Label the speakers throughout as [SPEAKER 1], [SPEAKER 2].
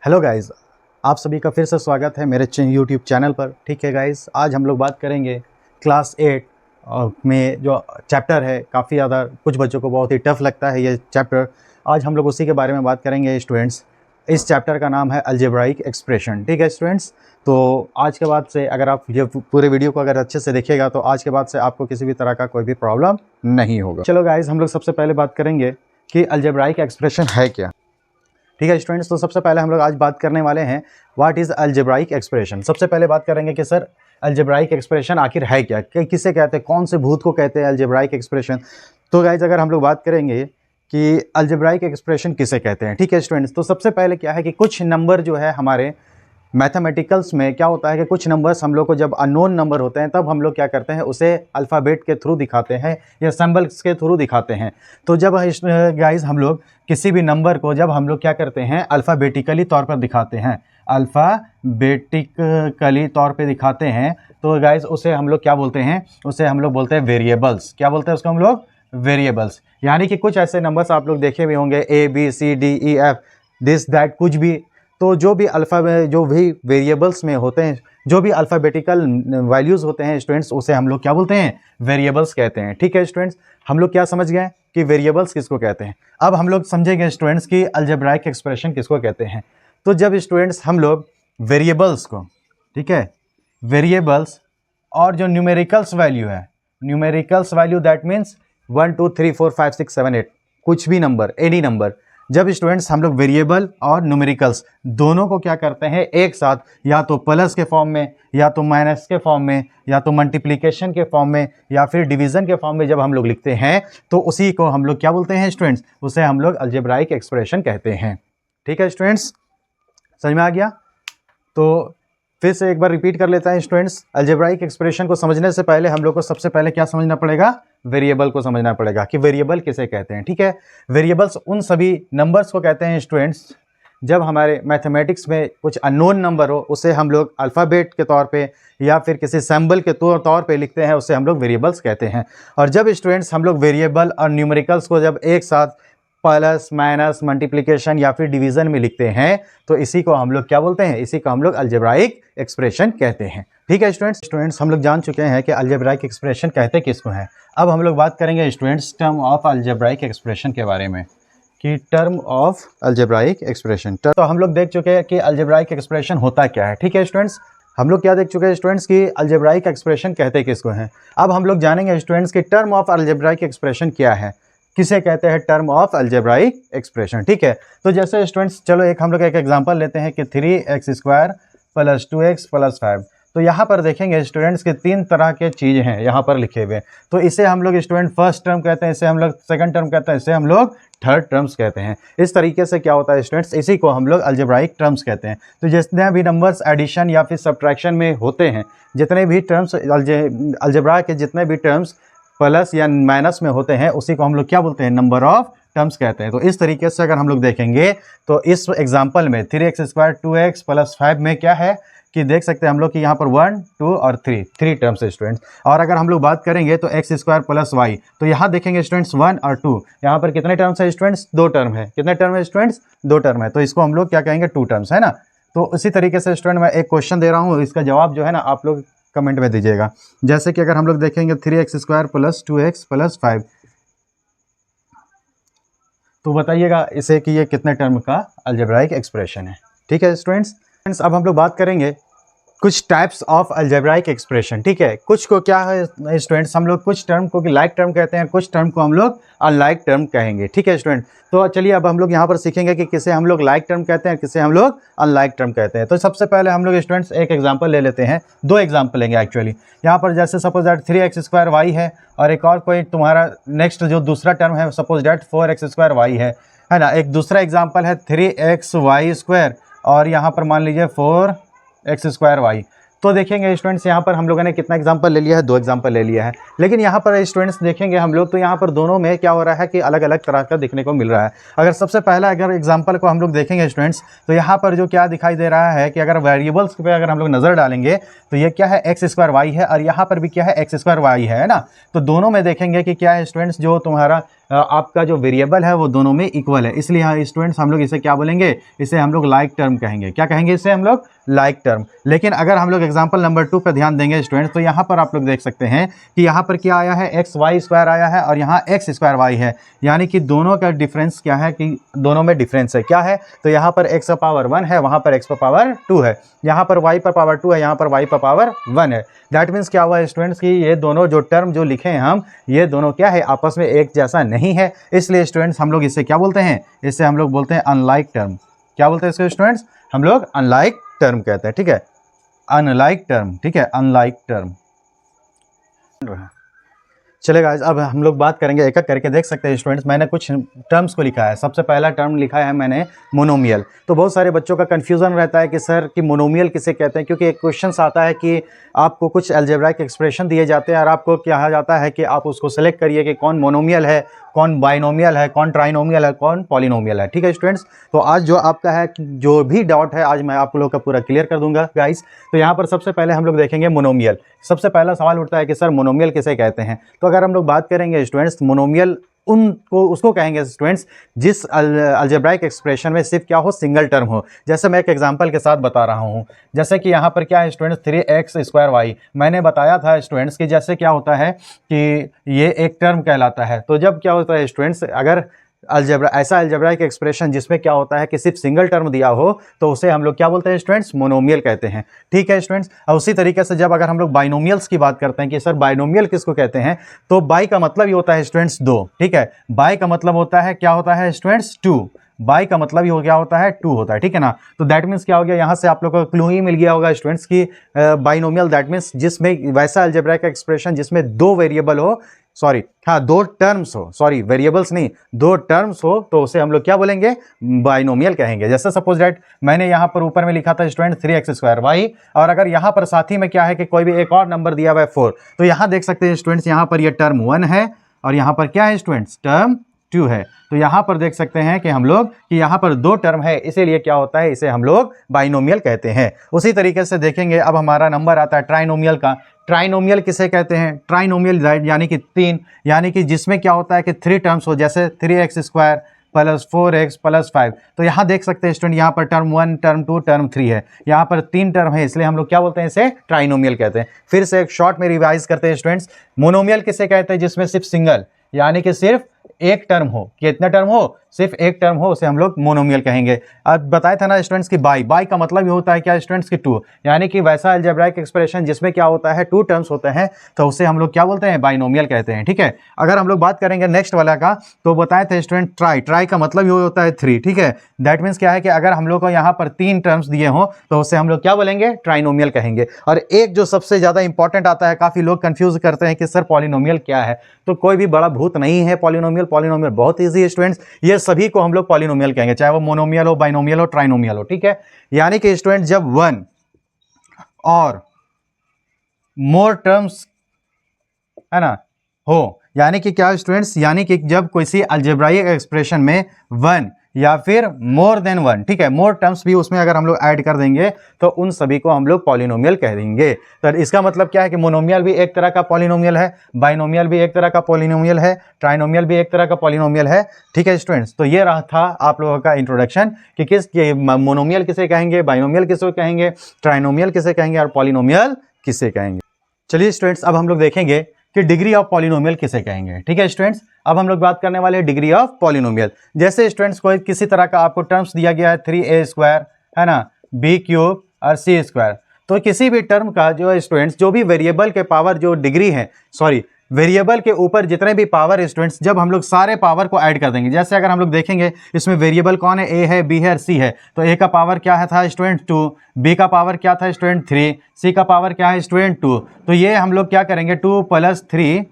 [SPEAKER 1] Hello guys, आप सभी का फिर से स्वागत है मेरे यूट्यूब चैनल पर। ठीक है गाइस, आज हम लोग बात करेंगे क्लास 8 में जो चैप्टर है, काफ़ी ज़्यादा कुछ बच्चों को बहुत ही टफ लगता है ये चैप्टर। आज हम लोग उसी के बारे में बात करेंगे स्टूडेंट्स। इस चैप्टर का नाम है अलजेब्राइक एक्सप्रेशन। ठीक है स्टूडेंट्स, तो आज के बाद से अगर आप ये पूरे वीडियो को अगर अच्छे से देखिएगा तो आज के बाद से आपको किसी भी तरह का कोई भी प्रॉब्लम नहीं होगा। चलो गाइस, हम लोग सबसे पहले बात करेंगे कि अलजेब्राइक एक्सप्रेशन है क्या। ठीक है स्टूडेंट्स, तो सबसे पहले हम लोग आज बात करने वाले हैं व्हाट इज़ अलजेब्राइक एक्सप्रेशन। सबसे पहले बात करेंगे कि सर अलजेब्राइक एक्सप्रेशन आखिर है क्या, किसे कहते हैं, कौन से भूत को कहते हैं अलजेब्राइक एक्सप्रेशन। तो गाइज अगर हम लोग बात करेंगे कि अलजेब्राइक एक्सप्रेशन किसे कहते हैं, ठीक है स्टूडेंट्स, तो सबसे पहले क्या है कि कुछ नंबर जो है हमारे मैथमेटिकल्स में क्या होता है कि कुछ नंबर्स हम लोग को जब अननोन नंबर होते हैं तब हम लोग क्या करते हैं, उसे अल्फ़ाबेट के थ्रू दिखाते हैं या सिंबल्स के थ्रू दिखाते हैं। तो जब गाइस हम लोग किसी भी नंबर को जब हम लोग क्या करते हैं अल्फ़ाबेटिकली तौर पर दिखाते हैं, अल्फ़ाबेटिकली तौर पे दिखाते हैं, तो गाइस उसे हम लोग क्या बोलते हैं, उसे हम लोग बोलते हैं वेरिएबल्स। क्या बोलते हैं उसको हम लोग? वेरिएबल्स। यानी कि कुछ ऐसे नंबर्स आप लोग देखे भी होंगे ABCDEF दिस दैट कुछ भी, तो जो भी जो भी वेरिएबल्स में होते हैं, जो भी अल्फ़ाबेटिकल वैल्यूज़ होते हैं स्टूडेंट्स, उसे हम लोग क्या बोलते हैं? वेरिएबल्स कहते हैं। ठीक है स्टूडेंट्स, हम लोग क्या समझ गए कि वेरिएबल्स किसको कहते हैं। अब हम लोग समझेंगे स्टूडेंट्स कि अलजेब्राइक एक्सप्रेशन किसको कहते हैं। तो जब स्टूडेंट्स हम लोग वेरिएबल्स को, ठीक है, वेरिएबल्स और जो न्यूमेरिकल्स वैल्यू है, न्यूमेरिकल्स वैल्यू दैट मीन्स 1 2 3 4 5 6 7 8 कुछ भी नंबर, एनी नंबर, जब स्टूडेंट्स हम लोग वेरिएबल और न्यूमेरिकल्स दोनों को क्या करते हैं एक साथ, या तो प्लस के फॉर्म में, या तो माइनस के फॉर्म में, या तो मल्टीप्लिकेशन के फॉर्म में, या फिर डिवीजन के फॉर्म में जब हम लोग लिखते हैं तो उसी को हम लोग क्या बोलते हैं स्टूडेंट्स, उसे हम लोग अलजेब्राइक एक्सप्रेशन कहते हैं। ठीक है स्टूडेंट्स, समझ में आ गया? तो फिर से एक बार रिपीट कर लेते हैं स्टूडेंट्स। अलजेब्राइक एक्सप्रेशन को समझने से पहले हम लोग को सबसे पहले क्या समझना पड़ेगा? वेरिएबल को समझना पड़ेगा कि वेरिएबल किसे कहते हैं। ठीक है, वेरिएबल्स उन सभी नंबर्स को कहते हैं स्टूडेंट्स जब हमारे मैथमेटिक्स में कुछ अननोन नंबर हो, उसे हम लोग अल्फ़ाबेट के तौर पे या फिर किसी सिंबल के तौर पे लिखते हैं, उसे हम लोग वेरिएबल्स कहते हैं। और जब स्टूडेंट्स हम लोग वेरिएबल और न्यूमेरिकल्स को जब एक साथ प्लस माइनस मल्टीप्लिकेशन या फिर डिवीज़न में लिखते हैं तो इसी को हम लोग क्या बोलते हैं? इसी को हम लोग अलजेब्राइक एक्सप्रेशन कहते हैं। ठीक है स्टूडेंट्स, हम लोग जान चुके हैं कि अलजेब्राइक एक्सप्रेशन कहते किसको हैं। अब हम लोग बात करेंगे students term of algebraic expression के बारे में कि टर्म ऑफ अलजेब्राइक एक्सप्रेशन। तो हम लोग देख चुके हैं कि अलजेब्राइक एक्सप्रेशन होता क्या है। ठीक है स्टूडेंट्स, हम लोग क्या देख चुके हैं स्टूडेंट्स कि अलजेब्राइक एक्सप्रेशन कहते किसको हैं। अब हम लोग जानेंगे स्टूडेंट्स कि टर्म ऑफ अलजेब्राइक एक्सप्रेशन क्या है, किसे कहते हैं टर्म ऑफ अलजेब्राइक एक्सप्रेशन। ठीक है, तो जैसे स्टूडेंट्स चलो हम लोग एक एग्जांपल लेते हैं कि 3x² + 2x + 5। तो यहाँ पर देखेंगे स्टूडेंट्स के तीन तरह के चीज़ हैं यहाँ पर लिखे हुए। तो इसे हम लोग स्टूडेंट फर्स्ट टर्म कहते हैं, इसे हम लोग सेकंड टर्म कहते हैं, इसे हम लोग थर्ड टर्म्स कहते हैं। इस तरीके से क्या होता है स्टूडेंट्स, इसी को हम लोग अलजेब्राइक टर्म्स कहते हैं। तो जितने भी नंबर्स एडिशन या फिर सब्ट्रैक्शन में होते हैं, जितने भी टर्म्स अलजेब्रा के जितने भी टर्म्स प्लस या माइनस में होते हैं, उसी को हम लोग क्या बोलते हैं? नंबर ऑफ टर्म्स कहते हैं। तो इस तरीके से अगर हम लोग देखेंगे तो इस एग्जांपल में 3x² 2x + 5 में क्या है कि देख सकते हैं हम लोग कि यहाँ पर 1 2 और 3 टर्म्स है स्टूडेंट्स। और अगर हम लोग बात करेंगे तो x² + y, तो यहाँ देखेंगे स्टूडेंट्स 1 और 2, यहाँ पर कितने टर्म्स है स्टूडेंट्स? 2 टर्म है। कितने टर्म है स्टूडेंट्स? 2 टर्म है। तो इसको हम लोग क्या कहेंगे? 2 टर्म्स, है ना। तो इसी तरीके से स्टूडेंट मैं एक क्वेश्चन दे रहा हूँ, इसका जवाब जो है ना आप लोग कमेंट में दीजिएगा। जैसे कि अगर हम लोग देखेंगे 3x² + 2x + 5, तो बताइएगा इसे कि ये कितने टर्म का अलजेब्राइक एक्सप्रेशन है। ठीक है स्टूडेंट्स, अब हम लोग बात करेंगे कुछ टाइप्स ऑफ अलजेब्राइक एक्सप्रेशन। ठीक है, कुछ को क्या है स्टूडेंट्स, हम लोग कुछ टर्म को लाइक टर्म कहते हैं, कुछ टर्म को हम लोग अनलाइक टर्म कहेंगे। ठीक है स्टूडेंट, तो चलिए अब हम लोग यहाँ पर सीखेंगे कि किसे हम लोग लाइक टर्म कहते हैं, किसे हम लोग अनलाइक टर्म कहते हैं। तो सबसे पहले हम लोग स्टूडेंट्स एक एग्जांपल ले लेते हैं, 2 एग्जांपल लेंगे एक्चुअली। यहाँ पर जैसे सपोज दैट 3x² y है, और एक और कोई तुम्हारा नेक्स्ट जो दूसरा टर्म है सपोज दैट 4x² y है ना। एक दूसरा एग्जाम्पल है 3xy², और यहाँ पर मान लीजिए 4x² y। तो देखेंगे स्टूडेंट्स यहाँ पर हम लोगों ने कितना एग्जांपल ले लिया है? 2 एग्जांपल ले लिया है। लेकिन यहाँ पर स्टूडेंट्स देखेंगे हम लोग तो यहाँ पर दोनों में क्या हो रहा है कि अलग अलग तरह का देखने को मिल रहा है। अगर सबसे पहला अगर एग्जांपल को हम लोग देखेंगे स्टूडेंट्स, तो यहाँ पर जो क्या दिखाई दे रहा है कि अगर वेरिएबल्स पे अगर हम लोग नज़र डालेंगे तो ये क्या है? x² y है, और यहाँ पर भी क्या है? x² y है ना। तो दोनों में देखेंगे कि क्या है स्टूडेंट्स, जो तुम्हारा आपका जो वेरिएबल है वो दोनों में इक्वल है, इसलिए यहाँ स्टूडेंट्स हम लोग इसे क्या बोलेंगे, इसे हम लोग लाइक टर्म कहेंगे। क्या कहेंगे इसे हम लोग, लाइक टर्म। लेकिन अगर हम लोग एग्जांपल नंबर 2 पर ध्यान देंगे स्टूडेंट्स, तो यहाँ पर आप लोग देख सकते हैं कि यहाँ पर क्या आया है, एक्स वाई स्क्वायर आया है और यहाँ एक्स स्क्वायर वाई है, यानी कि दोनों का डिफरेंस क्या है कि दोनों में डिफरेंस है, क्या है, तो यहाँ पर एक्स का पावर 1 है, वहाँ पर एक्स पर पावर 2 है, यहाँ पर वाई पर पावर 2 है, यहाँ पर वाई पर पावर 1 है। दैट मीन्स क्या हुआ स्टूडेंट्स कि ये दोनों जो टर्म जो लिखे हैं हम, ये दोनों क्या है, आपस में एक जैसा नहीं है, इसलिए स्टूडेंट्स हम लोग इसे क्या बोलते हैं, इसे हम लोग बोलते हैं अनलाइक टर्म। क्या बोलते हैं इसको स्टूडेंट्स, हम लोग अनलाइक टर्म कहते हैं, ठीक है, अनलाइक टर्म, ठीक है, अनलाइक टर्म। चलेगा, अब हम लोग बात करेंगे एक एक करके। देख सकते हैं स्टूडेंट्स, मैंने कुछ टर्म्स को लिखा है। सबसे पहला टर्म लिखा है मैंने मोनोमियल। तो बहुत सारे बच्चों का कंफ्यूजन रहता है कि सर कि मोनोमियल किसे कहते हैं, क्योंकि एक क्वेश्चन आता है कि आपको कुछ अलजेब्राइक एक्सप्रेशन दिए जाते हैं और आपको कहा जाता है कि आप उसको सेलेक्ट करिए कि कौन मोनोमियल है, कौन बाइनोमियल है, कौन ट्राइनोमियल है, कौन पॉलिनोमियल है, ठीक है स्टूडेंट्स। तो आज जो आपका है, जो भी डाउट है, आज मैं आप लोग का पूरा क्लियर कर दूंगा गाइस। तो यहाँ पर सबसे पहले हम लोग देखेंगे मोनोमियल। सबसे पहला सवाल उठता है कि सर मोनोमियल किसे कहते हैं। तो अगर हम लोग बात करेंगे स्टूडेंट्स, मोनोमियल उसको कहेंगे स्टूडेंट्स जिस अलजेब्राइक एक्सप्रेशन में सिर्फ क्या हो, सिंगल टर्म हो। जैसे मैं एक एग्जांपल के साथ बता रहा हूँ, जैसे कि यहाँ पर क्या है स्टूडेंट्स, 3x स्क्वायर वाई। मैंने बताया था स्टूडेंट्स कि जैसे क्या होता है कि ये एक टर्म कहलाता है। तो जब क्या होता है स्टूडेंट्स, अगर ऐसा अलजेब्राइक एक्सप्रेशन जिसमें क्या होता है कि सिर्फ सिंगल टर्म दिया हो, तो उसे हम लोग क्या बोलते हैं स्टूडेंट्स, मोनोमियल कहते हैं, ठीक है स्टूडेंट्स। और उसी तरीके से जब अगर हम लोग बाइनोमियल्स की बात करते हैं कि सर बाइनोमियल किसको कहते हैं, तो बाई का मतलब ये होता है स्टूडेंट्स 2, ठीक है। बाई का मतलब होता है, क्या होता है स्टूडेंट्स 2। बाई का मतलब ही क्या होता है, 2 होता है, ठीक है ना। तो दैट मीन्स क्या हो गया, यहाँ से आप लोगों को क्लू ही मिल गया होगा स्टूडेंट्स की बाइनोमियल दैट मीन्स जिसमें वैसा अलजेब्राइक एक्सप्रेशन जिसमें 2 वेरिएबल हो, सॉरी हाँ 2 टर्म्स हो, सॉरी वेरिएबल्स नहीं, 2 टर्म्स हो, तो उसे हम लोग क्या बोलेंगे, बाइनोमियल कहेंगे। जैसे सपोज दैट मैंने यहाँ पर ऊपर में लिखा था स्टूडेंट 3x स्क्वायर वाई, और अगर यहाँ पर साथ ही में क्या है कि कोई भी एक और नंबर दिया हुआ है 4, तो यहाँ देख सकते हैं स्टूडेंट्स, यहाँ पर ये टर्म 1 है और यहाँ पर क्या है स्टूडेंट्स, टर्म 2 है। तो यहाँ पर देख सकते हैं कि हम लोग कि यहाँ पर 2 टर्म है, इसीलिए क्या होता है, इसे हम लोग बाइनोमियल कहते हैं। उसी तरीके से देखेंगे, अब हमारा नंबर आता है ट्राइनोमियल का। ट्राइनोमियल किसे कहते हैं, ट्राइनोमियल यानी कि 3, यानी कि जिसमें क्या होता है कि 3 टर्म्स हो, जैसे 3x square plus 4x plus 5। तो यहाँ देख सकते हैं स्टूडेंट, यहाँ पर टर्म 1, टर्म 2, टर्म 3 है, यहाँ पर 3 टर्म है, इसलिए हम लोग क्या बोलते हैं, इसे ट्राइनोमियल कहते हैं। फिर से एक शॉर्ट में रिवाइज करते हैं स्टूडेंट्स, मोनोमियल किसे कहते हैं, जिसमें सिर्फ सिंगल यानी कि सिर्फ एक टर्म हो, कितना टर्म हो, सिर्फ एक टर्म हो, उसे हम लोग मोनोमियल कहेंगे। अब बताया था ना स्टूडेंट्स की बाई का मतलब ये होता है क्या स्टूडेंट्स की 2, यानी कि वैसा अलजेब्राइक एक्सप्रेशन जिसमें क्या होता है 2 टर्म्स होते हैं, तो उसे हम लोग क्या बोलते हैं, बाइनोमियल कहते हैं, ठीक है। अगर हम लोग बात करेंगे नेक्स्ट वाला का, तो बताए थे स्टूडेंट ट्राई का मतलब ये होता है 3, ठीक है। दैट मीन्स क्या है कि अगर हम लोग को यहाँ पर 3 टर्म्स दिए हों, तो उसे हम लोग क्या बोलेंगे, ट्राइनोमियल कहेंगे। और एक जो सबसे ज़्यादा इंपॉर्टेंट आता है, काफ़ी लोग कंफ्यूज करते हैं कि सर पॉलिनोमियल क्या है, तो कोई भी बड़ा भूत नहीं है पॉलिनोमियल। पॉलिनोमियल बहुत ईजी है स्टूडेंट्स, ये सभी को हम लोग पॉलिनोमियल कहेंगे, चाहे वो मोनोमियल हो, बाइनोमियल हो, ट्राइनोमियल हो, ठीक है। यानी कि स्टूडेंट जब 1 और मोर टर्म्स है ना हो, यानी कि क्या स्टूडेंट्स, यानी कि जब किसी अलजेब्राइक एक्सप्रेशन में 1 या फिर मोर देन 1, ठीक है, मोर टर्म्स भी उसमें अगर हम लोग ऐड कर देंगे, तो उन सभी को हम लोग पॉलिनोमियल कह देंगे। तो इसका मतलब क्या है कि मोनोमियल भी एक तरह का पॉलिनोमियल है, बाइनोमियल भी एक तरह का पॉलिनोमियल है, ट्राइनोमियल भी एक तरह का पॉलिनोमियल है, ठीक है स्टूडेंट्स। तो ये रहा था आप लोगों का इंट्रोडक्शन कि किस मोनोमियल किसे कहेंगे, बाइनोमियल किसे कहेंगे, ट्राइनोमियल किसे कहेंगे और पॉलिनोमियल किसे कहेंगे। चलिए स्टूडेंट्स, अब हम लोग देखेंगे कि डिग्री ऑफ पॉलिनोमियल किसे कहेंगे, ठीक है स्टूडेंट्स। अब हम लोग बात करने वाले हैं डिग्री ऑफ पॉलिनोमियल। जैसे स्टूडेंट्स कोई किसी तरह का आपको टर्म्स दिया गया है 3a स्क्वायर है ना, b क्यूब और c स्क्वायर, तो किसी भी टर्म का जो स्टूडेंट्स जो भी वेरिएबल के पावर जो डिग्री है, सॉरी वेरिएबल के ऊपर जितने भी पावर स्टूडेंट्स, जब हम लोग सारे पावर को ऐड कर देंगे, जैसे अगर हम लोग देखेंगे इसमें वेरिएबल कौन है, a है, b है और c है, तो a का पावर क्या है था स्टूडेंट 2, b का पावर क्या था स्टूडेंट 3, c का पावर क्या है स्टूडेंट 2। तो ये हम लोग क्या करेंगे 2 + 3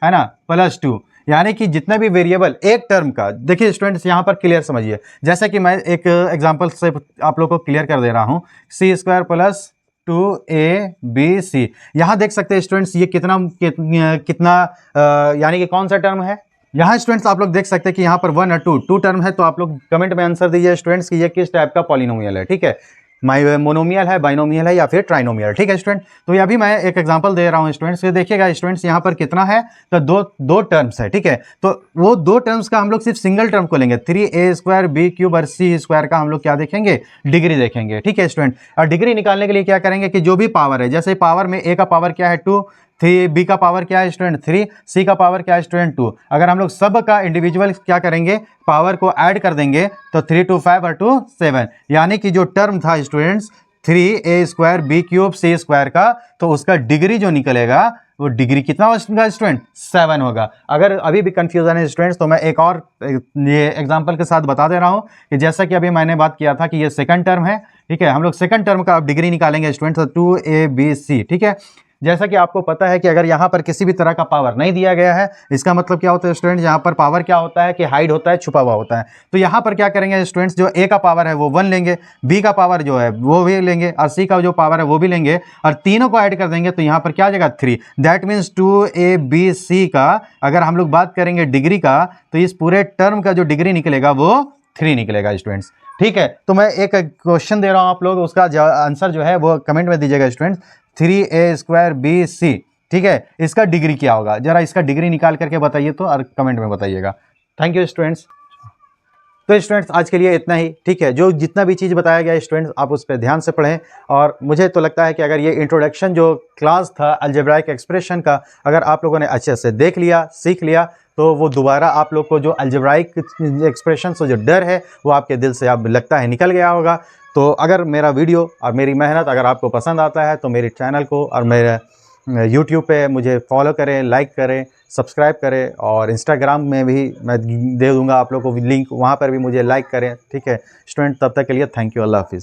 [SPEAKER 1] है ना प्लस 2, यानी कि जितने भी वेरिएबल एक टर्म का, देखिए स्टूडेंट्स यहाँ पर क्लियर समझिए, जैसे कि मैं एक एग्जांपल से आप लोगों को क्लियर कर दे रहा हूँ, c स्क्वायर प्लस 2ab, यहाँ देख सकते हैं स्टूडेंट्स ये कितना यानी कि कौन सा टर्म है। यहाँ स्टूडेंट्स आप लोग देख सकते हैं कि यहाँ पर 1 और 2 टर्म है, तो आप लोग कमेंट में आंसर दीजिए स्टूडेंट्स कि ये किस टाइप का पॉलिनोमियल है, ठीक है। मोनोमियल है, बाइनोमियल है या फिर ट्राइनोमियल। ठीक है स्टूडेंट, तो ये अभी मैं एक एग्जांपल दे रहा हूँ स्टूडेंट्स। ये देखिएगा स्टूडेंट्स, यहाँ पर कितना है, तो दो टर्म्स है। ठीक है, तो वो दो टर्म्स का हम लोग सिर्फ सिंगल टर्म को लेंगे, 3a² b³ और c² का हम लोग क्या देखेंगे, डिग्री देखेंगे। ठीक है स्टूडेंट, और डिग्री निकालने के लिए क्या करेंगे कि जो भी पावर है, जैसे पावर में a का पावर क्या है 2, 3, b का पावर क्या है स्टूडेंट 3, c का पावर क्या है स्टूडेंट 2। अगर हम लोग सब का इंडिविजुअल क्या करेंगे, पावर को ऐड कर देंगे, तो 3 2 5 और 2 7, यानी कि जो टर्म था स्टूडेंट्स 3a² b³ c² का, तो उसका डिग्री जो निकलेगा वो डिग्री कितना होगा स्टूडेंट, 7 होगा। अगर अभी भी कंफ्यूजन है स्टूडेंट्स, तो मैं एक और ये एग्जांपल के साथ बता दे रहा हूँ कि जैसा कि अभी मैंने बात किया था कि ये सेकंड टर्म है। ठीक है, हम लोग सेकंड टर्म का अब डिग्री निकालेंगे स्टूडेंट्स, तो 2ab/c। ठीक है, जैसा कि आपको पता है कि अगर यहाँ पर किसी भी तरह का पावर नहीं दिया गया है, इसका मतलब क्या होता है स्टूडेंट, यहाँ पर पावर क्या होता है कि हाइड होता है, छुपा हुआ होता है। तो यहाँ पर क्या करेंगे स्टूडेंट्स, जो ए का पावर है वो 1 लेंगे, बी का पावर जो है वो भी लेंगे, और सी का जो पावर है वो भी लेंगे, और तीनों को ऐड कर देंगे, तो यहाँ पर क्या आ जाएगा 3। दैट मीन्स 2ab/c का अगर हम लोग बात करेंगे डिग्री का, तो इस पूरे टर्म का जो डिग्री निकलेगा वो 3 निकलेगा स्टूडेंट्स। ठीक है, तो मैं एक क्वेश्चन दे रहा हूँ, आप लोग उसका आंसर जो है वो कमेंट में दीजिएगा स्टूडेंट्स, 3a² b/c। ठीक है, इसका डिग्री क्या होगा, जरा इसका डिग्री निकाल करके बताइए तो, और कमेंट में बताइएगा। Thank you students. तो स्टूडेंट्स आज के लिए इतना ही। ठीक है, जो जितना भी चीज़ बताया गया स्टूडेंट्स आप उस पर ध्यान से पढ़ें, और मुझे तो लगता है कि अगर ये इंट्रोडक्शन जो क्लास था अलजेब्राइक एक्सप्रेशन का, अगर आप लोगों ने अच्छे से देख लिया, सीख लिया, तो वो दोबारा आप लोग को जो अलजेब्राइक एक्सप्रेशन से जो डर है वो आपके दिल से अब लगता है निकल गया होगा। तो अगर मेरा वीडियो और मेरी मेहनत अगर आपको पसंद आता है, तो मेरे चैनल को और मेरे यूट्यूब पे मुझे फॉलो करें, लाइक करें, सब्सक्राइब करें, और इंस्टाग्राम में भी मैं दे दूंगा आप लोग को लिंक, वहाँ पर भी मुझे लाइक करें। ठीक है स्टूडेंट, तब तक के लिए थैंक यू, अल्लाह हाफिज़।